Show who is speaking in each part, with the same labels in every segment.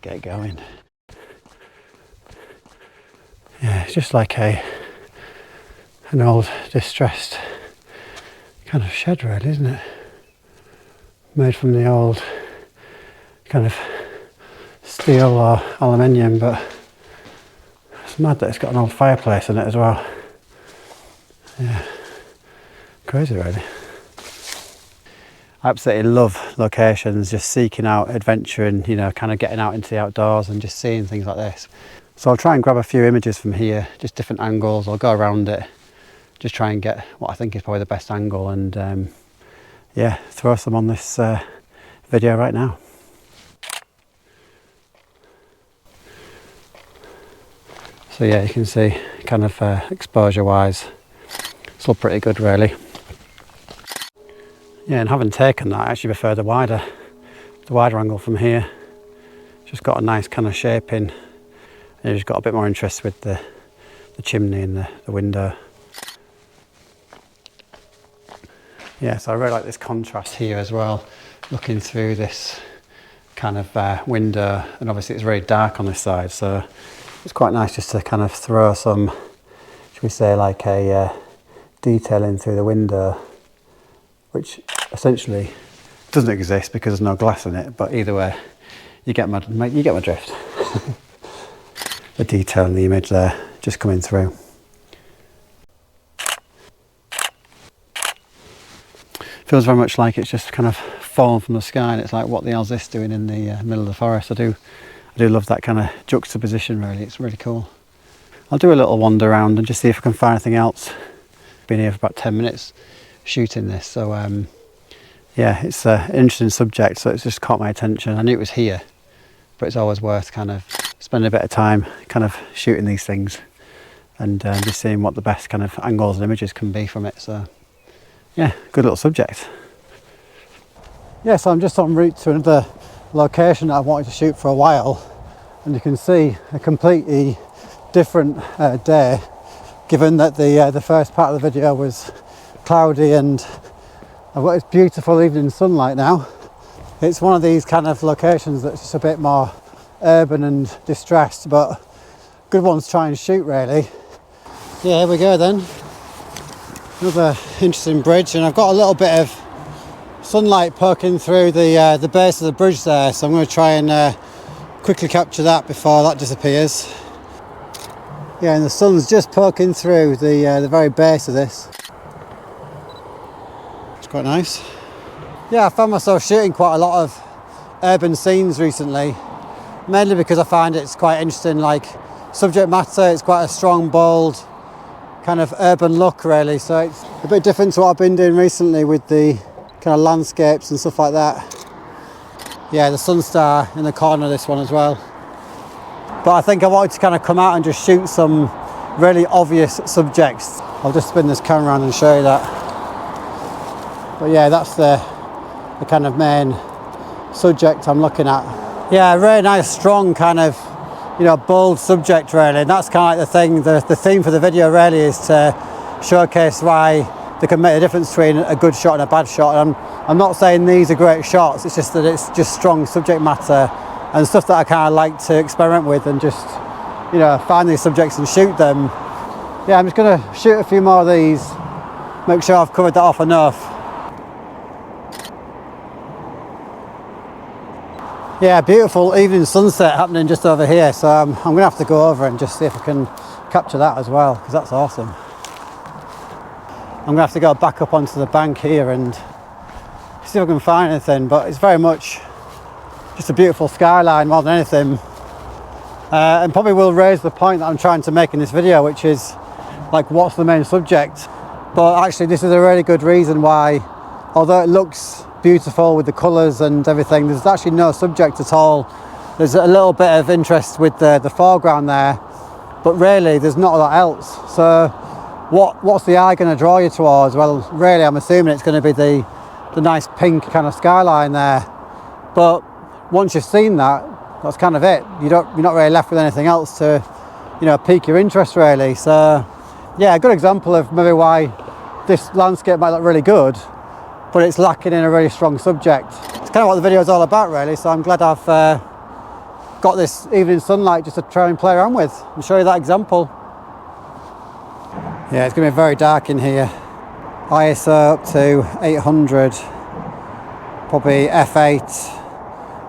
Speaker 1: let's get going. Yeah, it's just like an old distressed kind of shed really, isn't it? Made from the old kind of steel or aluminium, but it's mad that it's got an old fireplace in it as well. Yeah, crazy really. I absolutely love locations, just seeking out adventure and, you know, kind of getting out into the outdoors and just seeing things like this. So I'll try and grab a few images from here, just different angles. I'll go around it, just try and get what I think is probably the best angle, and yeah, throw some on this video right now. So yeah, you can see kind of exposure wise, it's all pretty good really. Yeah, and having taken that, I actually prefer the wider angle from here. Just got a nice kind of shaping, and you've just got a bit more interest with the chimney and the window. Yeah, so I really like this contrast here as well, looking through this kind of window, and obviously it's very dark on this side, so it's quite nice just to kind of throw some, should we say, like a detailing through the window, which essentially doesn't exist because there's no glass in it, but either way, you get my drift. The detail in the image there, just coming through. Feels very much like it's just kind of fallen from the sky, and it's like, what the hell's this doing in the middle of the forest? I do love that kind of juxtaposition really, it's really cool. I'll do a little wander around and just see if I can find anything else. Been here for about 10 minutes shooting this, so yeah, it's an interesting subject, so it's just caught my attention. I knew it was here, but it's always worth kind of spending a bit of time kind of shooting these things and just seeing what the best kind of angles and images can be from it. So yeah, good little subject. Yeah, so I'm just en route to another location that I've wanted to shoot for a while, and you can see a completely different day, given that the first part of the video was cloudy and I've got this beautiful evening sunlight now. It's one of these kind of locations that's just a bit more urban and distressed, but good ones to try and shoot really. Yeah, here we go then. Another interesting bridge, and I've got a little bit of sunlight poking through the base of the bridge there, so I'm going to try and quickly capture that before that disappears. Yeah, and the sun's just poking through the very base of this. It's quite nice. Yeah, I found myself shooting quite a lot of urban scenes recently, mainly because I find it's quite interesting, like subject matter. It's quite a strong, bold kind of urban look really, so it's a bit different to what I've been doing recently with the kind of landscapes and stuff like that. Yeah, the sun star in the corner of this one as well. But I think I wanted to kind of come out and just shoot some really obvious subjects. I'll just spin this camera around and show you that. But yeah, that's the kind of main subject I'm looking at. Yeah, a really nice, strong kind of, you know, bold subject really. And that's kind of like the thing, the theme for the video really is to showcase why they can make a difference between a good shot and a bad shot. And I'm not saying these are great shots, it's just that it's just strong subject matter and stuff that I kind of like to experiment with and just, you know, find these subjects and shoot them. Yeah, I'm just going to shoot a few more of these, make sure I've covered that off enough. Yeah, beautiful evening sunset happening just over here, so I'm going to have to go over and just see if I can capture that as well, because that's awesome. I'm going to have to go back up onto the bank here and see if I can find anything, but it's very much just a beautiful skyline more than anything, and probably will raise the point that I'm trying to make in this video, which is like, what's the main subject? But actually this is a really good reason why, although it looks beautiful with the colours and everything, there's actually no subject at all. There's a little bit of interest with the foreground there, but really there's not a lot else. So what's the eye going to draw you towards? Well, really I'm assuming it's going to be the nice pink kind of skyline there, but once you've seen that, that's kind of it. You're not really left with anything else to, you know, pique your interest really. So yeah, a good example of maybe why this landscape might look really good, but it's lacking in a really strong subject. It's kind of what the video is all about really, so I'm glad I've got this evening sunlight just to try and play around with and show you that example. Yeah, it's going to be very dark in here. ISO up to 800, probably f8,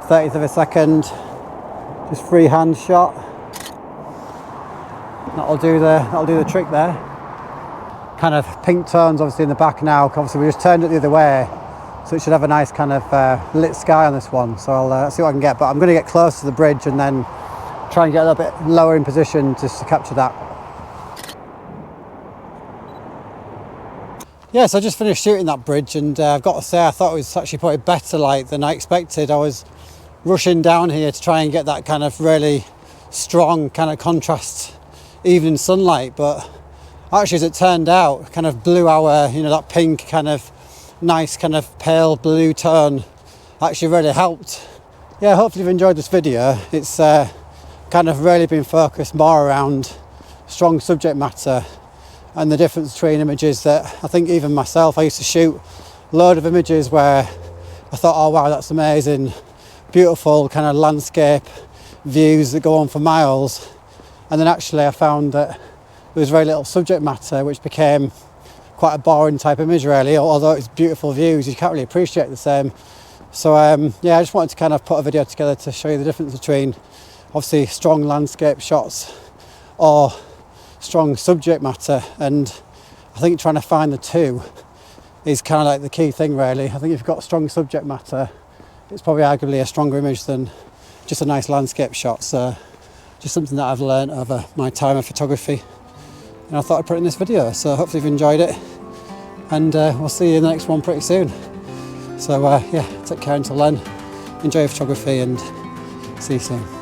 Speaker 1: 30th of a second, just freehand shot. That'll do the trick there. Kind of pink tones obviously in the back now. Obviously we just turned it the other way, so it should have a nice kind of lit sky on this one. So I'll see what I can get, but I'm going to get close to the bridge and then try and get a little bit lower in position just to capture that. Yeah, so I just finished shooting that bridge, and I've got to say I thought it was actually probably better light than I expected. I was rushing down here to try and get that kind of really strong kind of contrast evening sunlight, but actually as it turned out, kind of blew our, you know, that pink kind of nice kind of pale blue tone actually really helped. Yeah, hopefully you've enjoyed this video. It's kind of really been focused more around strong subject matter and the difference between images that I think even myself, I used to shoot a load of images where I thought, oh wow, that's amazing, beautiful kind of landscape views that go on for miles, and then actually I found that there was very little subject matter, which became quite a boring type image really. Although it's beautiful views, you can't really appreciate the same. So yeah, I just wanted to kind of put a video together to show you the difference between obviously strong landscape shots or strong subject matter, and I think trying to find the two is kind of like the key thing really. I think if you've got strong subject matter, it's probably arguably a stronger image than just a nice landscape shot. So just something that I've learned over my time of photography, and I thought I'd put it in this video. So hopefully you've enjoyed it, and we'll see you in the next one pretty soon. So yeah, take care until then, enjoy photography, and see you soon.